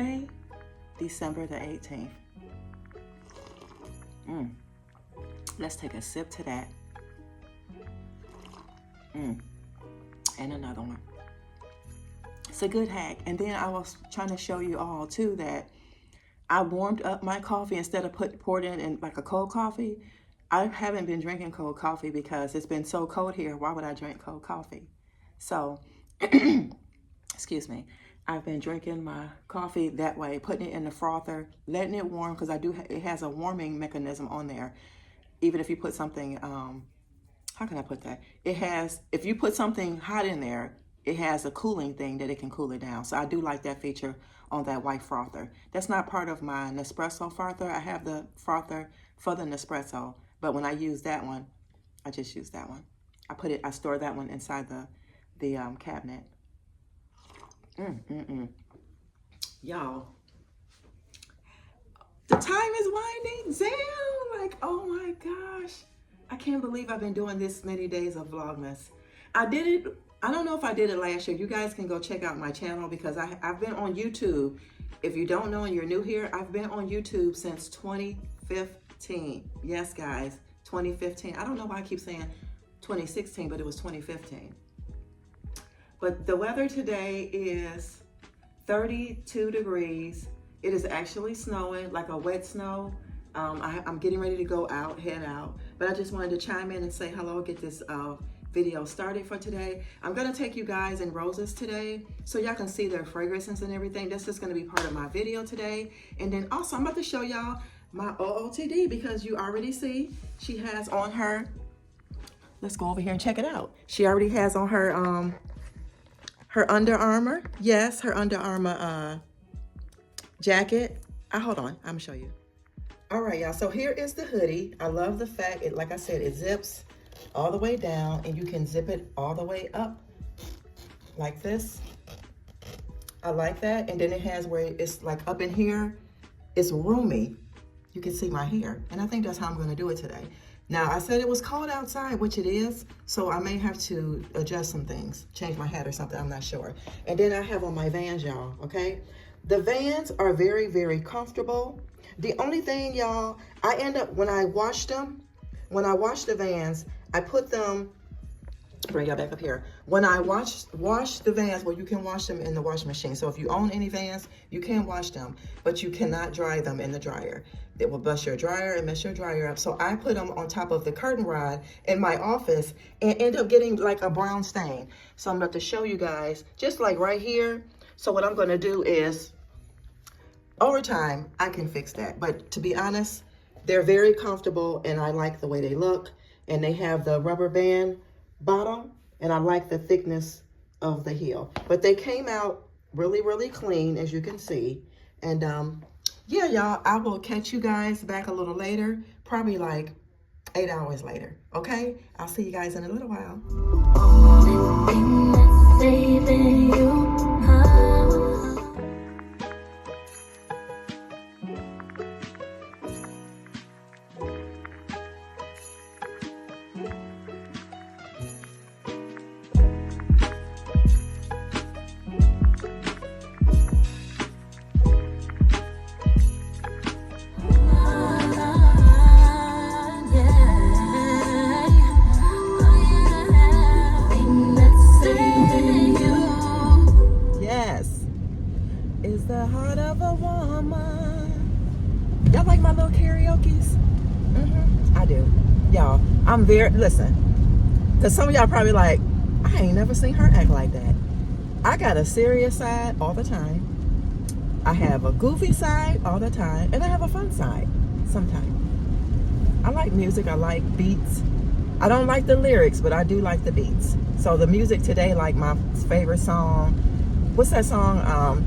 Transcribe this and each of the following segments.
Monday, December the 18th. Let's take a sip to that. And another one. It's a good hack. And then I was trying to show you all too that I warmed up my coffee instead of poured in like a cold coffee. I haven't been drinking cold coffee because it's been so cold here. Why would I drink cold coffee? So, excuse me. I've been drinking my coffee that way, putting it in the frother, letting it warm because it has a warming mechanism on there. Even if you put something, how can I put that? It has, if you put something hot in there, it has a cooling thing that it can cool it down. So I do like that feature on that white frother. That's not part of my Nespresso frother. I have the frother for the Nespresso, but when I use that one, I just use that one. I store that one inside the cabinet. Y'all, the time is winding down. Like, oh my gosh. I can't believe I've been doing this many days of Vlogmas. I don't know if I did it last year. You guys can go check out my channel because I've been on YouTube. If you don't know and you're new here, I've been on YouTube since 2015. Yes, guys, 2015. I don't know why I keep saying 2016, but it was 2015. But the weather today is 32 degrees. It is actually snowing, like a wet snow. I'm getting ready to go out, head out. But I just wanted to chime in and say hello, get this video started for today. I'm gonna take you guys in roses today so y'all can see their fragrances and everything. That's just gonna be part of my video today. And then also I'm about to show y'all my OOTD because you already see she has on her, let's go over here and check it out. She already has on her Under Armour. Yes, her Under Armour jacket. Hold on, I'm gonna show you. All right, y'all, so here is the hoodie. I love the fact, like I said, it zips all the way down and you can zip it all the way up like this. I like that. And then it has where it's like up in here, it's roomy. You can see my hair. And I think that's how I'm gonna do it today. Now, I said it was cold outside, which it is, so I may have to adjust some things, change my hat or something, I'm not sure. And then I have on my Vans, y'all, okay? The Vans are very, very comfortable. The only thing, y'all, I end up, when I wash the Vans, I put them, bring y'all back up here. When I wash the Vans, well, you can wash them in the washing machine. So if you own any Vans, you can wash them, but you cannot dry them in the dryer. It will bust your dryer and mess your dryer up. So I put them on top of the curtain rod in my office and end up getting like a brown stain. So I'm about to show you guys, just like right here. So what I'm gonna do is, over time, I can fix that. But to be honest, they're very comfortable and I like the way they look. And they have the rubber band bottom and I like the thickness of the heel. But they came out really, really clean, as you can see. And yeah, y'all, I will catch you guys back a little later, probably like 8 hours later, okay? I'll see you guys in a little while. Only thing that's saving you. Is the heart of a woman. Y'all like my little karaoke's? I do. Y'all, listen, because some of y'all probably like, I ain't never seen her act like that. I got a serious side all the time. I have a goofy side all the time. And I have a fun side sometimes. I like music, I like beats. I don't like the lyrics, but I do like the beats. So the music today, like my favorite song, what's that song?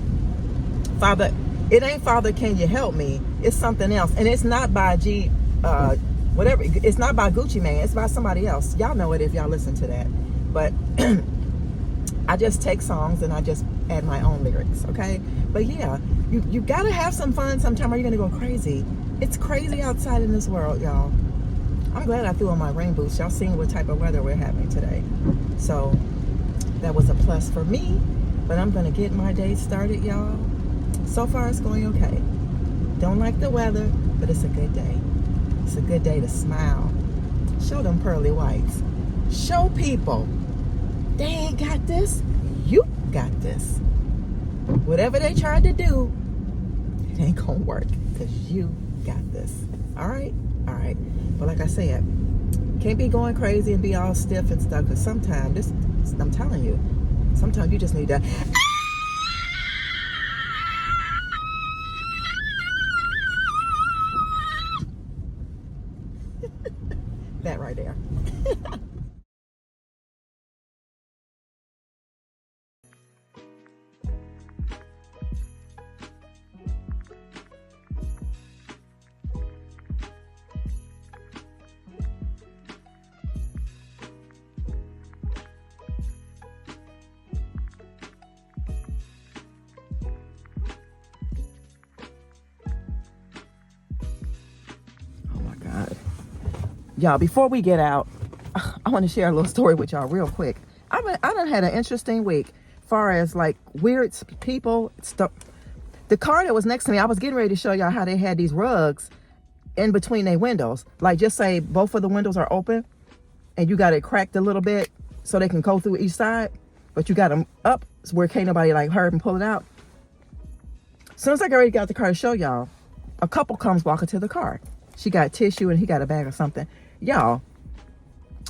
Father, it ain't Father, Can You Help Me? It's something else. And it's not by whatever. It's not by Gucci Mane. It's by somebody else. Y'all know it if y'all listen to that. But I just take songs and I just add my own lyrics, okay? But yeah, you gotta have some fun sometime or you're gonna go crazy. It's crazy outside in this world, y'all. I'm glad I threw on my rain boots. Y'all seen what type of weather we're having today. So that was a plus for me. But I'm gonna get my day started, y'all. So far, it's going okay. Don't like the weather, but it's a good day. It's a good day to smile. Show them pearly whites. Show people they ain't got this. You got this. Whatever they tried to do, it ain't gonna work because you got this. All right? All right. But like I said, can't be going crazy and be all stiff and stuff because sometimes, I'm telling you, sometimes you just need to. That right there. Y'all, before we get out, I want to share a little story with y'all real quick. I done had an interesting week far as like weird people stuff. The car that was next to me, I was getting ready to show y'all how they had these rugs in between their windows. Like just say both of the windows are open and you got it cracked a little bit so they can go through each side, but you got them up where can't nobody like hurt and pull it out. As soon as I already got the car to show y'all, a couple comes walking to the car. She got tissue and he got a bag or something. Y'all,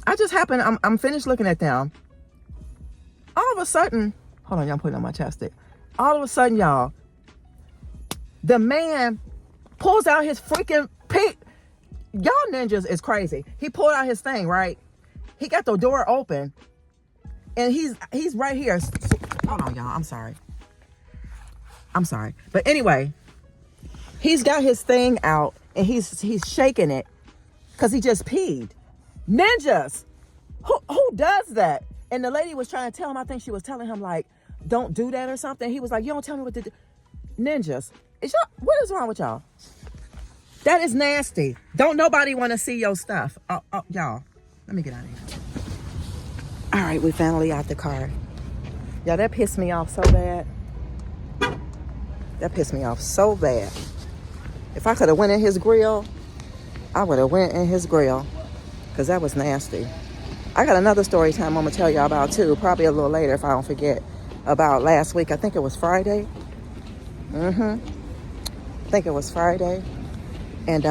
I just happened, I'm finished looking at them. All of a sudden, hold on, y'all, I'm putting on my chapstick. All of a sudden, y'all, the man pulls out his freaking y'all ninjas is crazy. He pulled out his thing, right? He got the door open and he's right here. Hold on, y'all, I'm sorry. But anyway, he's got his thing out and he's shaking it because he just peed. Ninjas! Who does that? And the lady was trying to tell him, I think she was telling him like, don't do that or something. He was like, you don't tell me what to do. Ninjas. What is wrong with y'all? That is nasty. Don't nobody want to see your stuff. Oh, y'all, let me get out of here. All right, we finally out the car. Y'all, that pissed me off so bad. That pissed me off so bad. If I could have went in his grill, I would have went in his grill because that was nasty. I got another story time I'm going to tell y'all about too, probably a little later if I don't forget, about last week. I think it was Friday. I think it was Friday. And,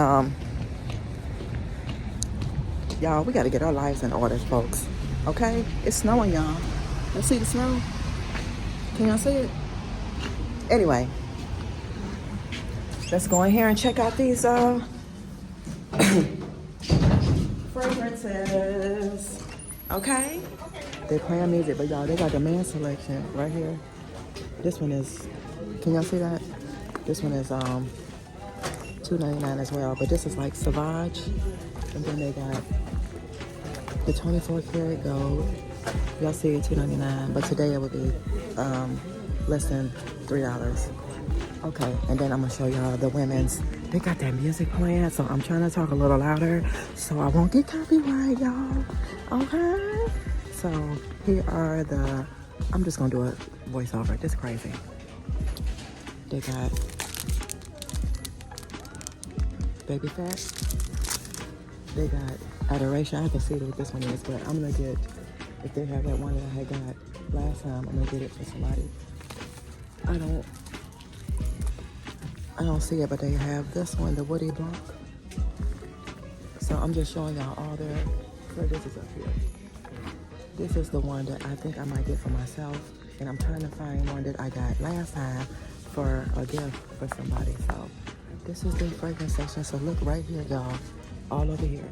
y'all, we got to get our lives in order, folks. Okay? It's snowing, y'all. Let's see the snow. Can y'all see it? Anyway, let's go in here and check out these fragrances. Okay? They're playing music, but y'all, they got the man selection right here. This one is, can y'all see that? This one is $2.99 as well, but this is like Sauvage. And then they got the 24 karat gold. Y'all see it, $2.99, but today it would be less than $3. Okay, and then I'm gonna show y'all the women's. They got that music playing, so I'm trying to talk a little louder so I won't get copyright, y'all. Okay? So here are the, I'm just gonna do a voiceover. This is crazy. They got Baby Fat. They got Adoration. I have to see what this one is, but I'm gonna get, if they have that one that I had got last time, I'm gonna get it for somebody. I don't see it, but they have this one, the Woody Blanc. So I'm just showing y'all all their fragrances up here. This is the one that I think I might get for myself, and I'm trying to find one that I got last time for a gift for somebody. So this is the fragrance section. So look right here, y'all, all over here.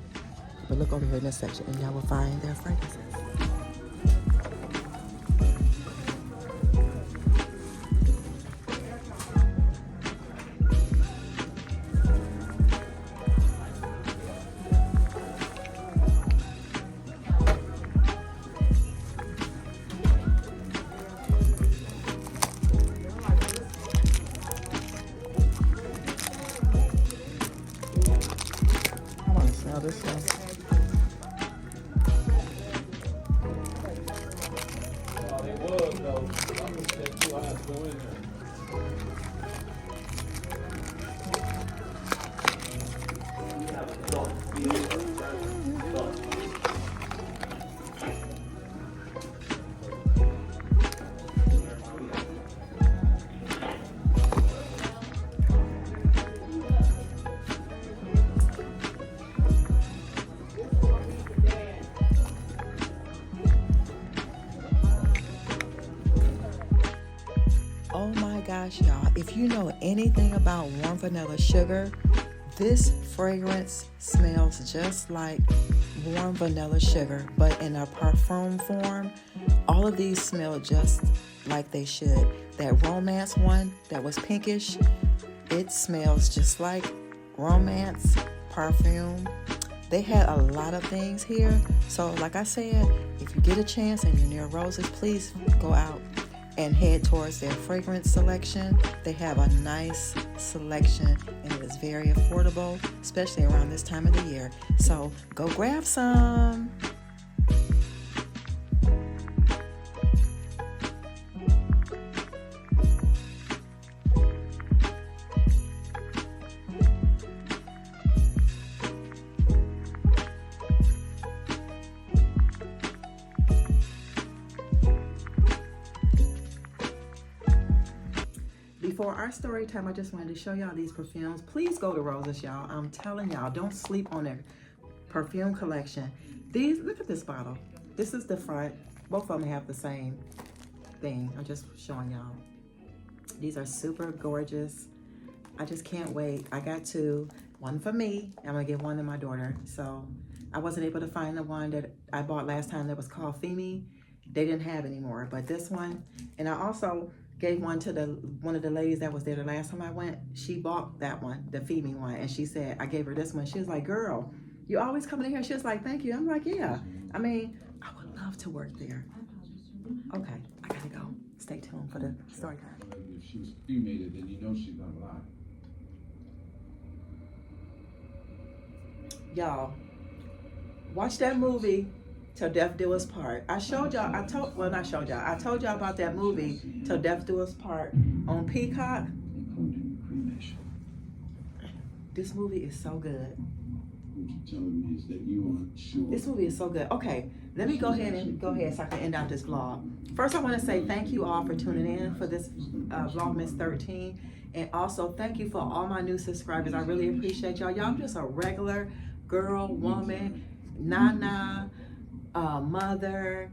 But look over here in this section, and y'all will find their fragrances. This one. you know anything about warm vanilla sugar, this fragrance smells just like warm vanilla sugar, but in a parfum form. All of these smell just like they should. That romance one that was pinkish, it smells just like romance perfume. They had a lot of things here. So like I said, if you get a chance and you're near Roses, please go out and head towards their fragrance selection. They have a nice selection and it is very affordable, especially around this time of the year. So go grab some. Before our story time, I just wanted to show y'all these perfumes. Please go to Roses, y'all. I'm telling y'all, don't sleep on their perfume collection. These, look at this bottle. This is the front. Both of them have the same thing. I'm just showing y'all. These are super gorgeous. I just can't wait. I got two, one for me. I'm gonna give one to my daughter. So I wasn't able to find the one that I bought last time that was called Femi. They didn't have anymore, but this one, and I also gave one to one of the ladies that was there the last time I went. She bought that one, the Femi one, and she said, I gave her this one. She was like, girl, you always come in here. She was like, thank you. I'm like, yeah. I mean, I would love to work there. Okay, I gotta go. Stay tuned for the story time. If she was cremated, then you know she's gonna lie. Y'all, watch that movie, Till Death Do Us Part. I told y'all about that movie, Till Death Do Us Part, on Peacock. This movie is so good. What you're telling me is that you aren't sure. This movie is so good. Okay, let me go ahead so I can end out this vlog. First, I want to say thank you all for tuning in for this Vlogmas 13. And also, thank you for all my new subscribers. I really appreciate y'all. Y'all just a regular girl, woman, nana, mother.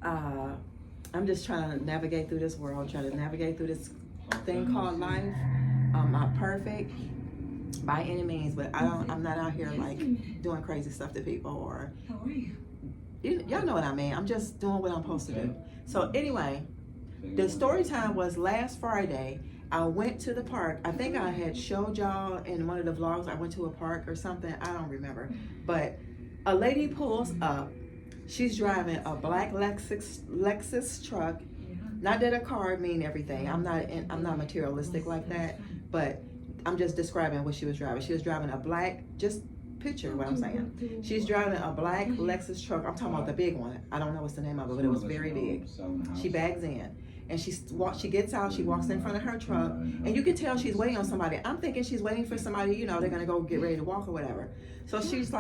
I'm just trying to navigate through this world, trying to navigate through this thing called life. I'm not perfect by any means, but I'm not out here like doing crazy stuff to people or, y'all know what I mean. I'm just doing what I'm supposed to do. So anyway, the story time was last Friday. I went to the park. I think I had showed y'all in one of the vlogs. I went to a park or something. I don't remember. But a lady pulls up. She's driving a black Lexus truck. Not that a car mean everything. I'm not materialistic like that. But I'm just describing what she was driving. She was driving a black, just picture what I'm saying. She's driving a black Lexus truck. I'm talking about the big one. I don't know what's the name of it, but it was very big. She bags in. And she gets out, she walks in front of her truck, and you can tell she's waiting on somebody. I'm thinking she's waiting for somebody, you know, they're gonna go get ready to walk or whatever. So she's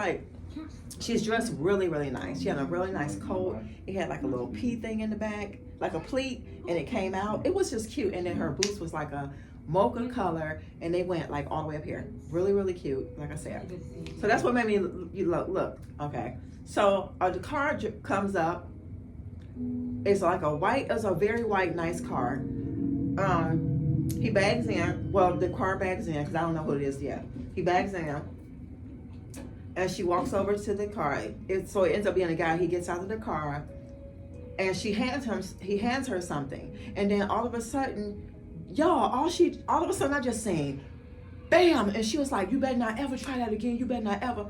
dressed really, really nice. She had a really nice coat. It had like a little P thing in the back, like a pleat, and it came out. It was just cute. And then her boots was like a mocha color, and they went like all the way up here. Really, really cute, like I said. So that's what made me look. Okay. So the car comes up. It's like it's a very white, nice car. He bags in, well, the car bags in, because I don't know who it is yet. He bags in, and she walks over to the car. So it ends up being a guy. He gets out of the car, and he hands her something. And then all of a sudden, y'all, all of a sudden I just seen, bam, and she was like, you better not ever try that again. You better not ever.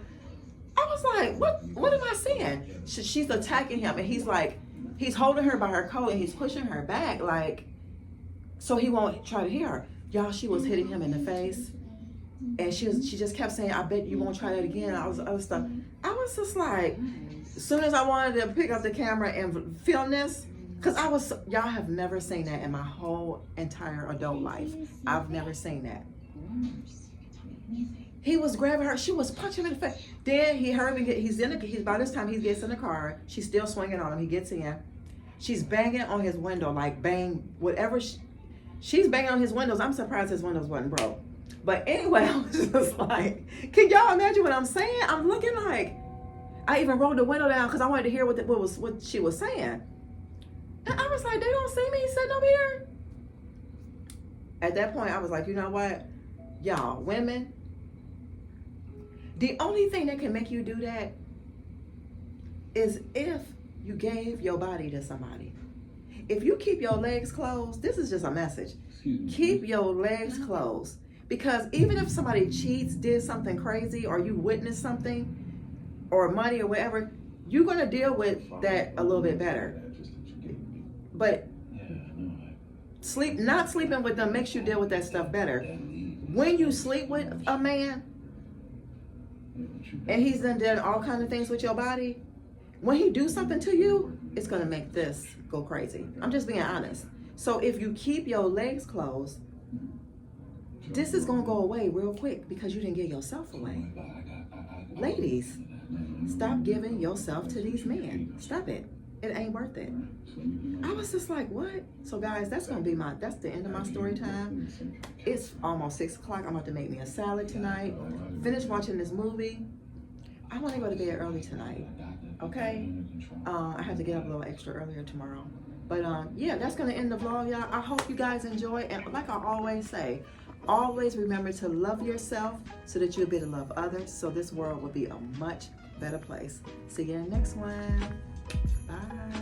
I was like, what am I saying? She's attacking him, and he's like, he's holding her by her coat and he's pushing her back, like, so he won't try to hit her. Y'all, she was hitting him in the face, and she just kept saying, I bet you won't try that again. I was just like, as soon as I wanted to pick up the camera and film this, because y'all have never seen that in my whole entire adult life. I've never seen that. He was grabbing her. She was punching him in the face. Then by this time he gets in the car. She's still swinging on him. He gets in. She's banging on his window, like whatever. She's banging on his windows. I'm surprised his windows wasn't broke. But anyway, I was just like, can y'all imagine what I'm saying? I'm looking like, I even rolled the window down because I wanted to hear what she was saying. And I was like, they don't see me sitting over here? At that point, I was like, you know what? Y'all, women, the only thing that can make you do that is if you gave your body to somebody. If you keep your legs closed, this is just a message. Keep your legs closed. Because even if somebody cheats, did something crazy, or you witnessed something, or money or whatever, you're going to deal with that a little bit better. But not sleeping with them makes you deal with that stuff better. When you sleep with a man, and he's done all kinds of things with your body, when he do something to you, it's going to make this go crazy. I'm just being honest. So if you keep your legs closed, this is going to go away real quick because you didn't give yourself away. Ladies, stop giving yourself to these men. Stop it. It ain't worth it. I was just like, what? So guys, that's the end of my story time. It's almost 6 o'clock. I'm about to make me a salad tonight. Finish watching this movie. I want to go to bed early tonight. Okay? I have to get up a little extra earlier tomorrow. But yeah, that's going to end the vlog, y'all. I hope you guys enjoy. And like I always say, always remember to love yourself so that you'll be able to love others, so this world will be a much better place. See you in the next one. Bye.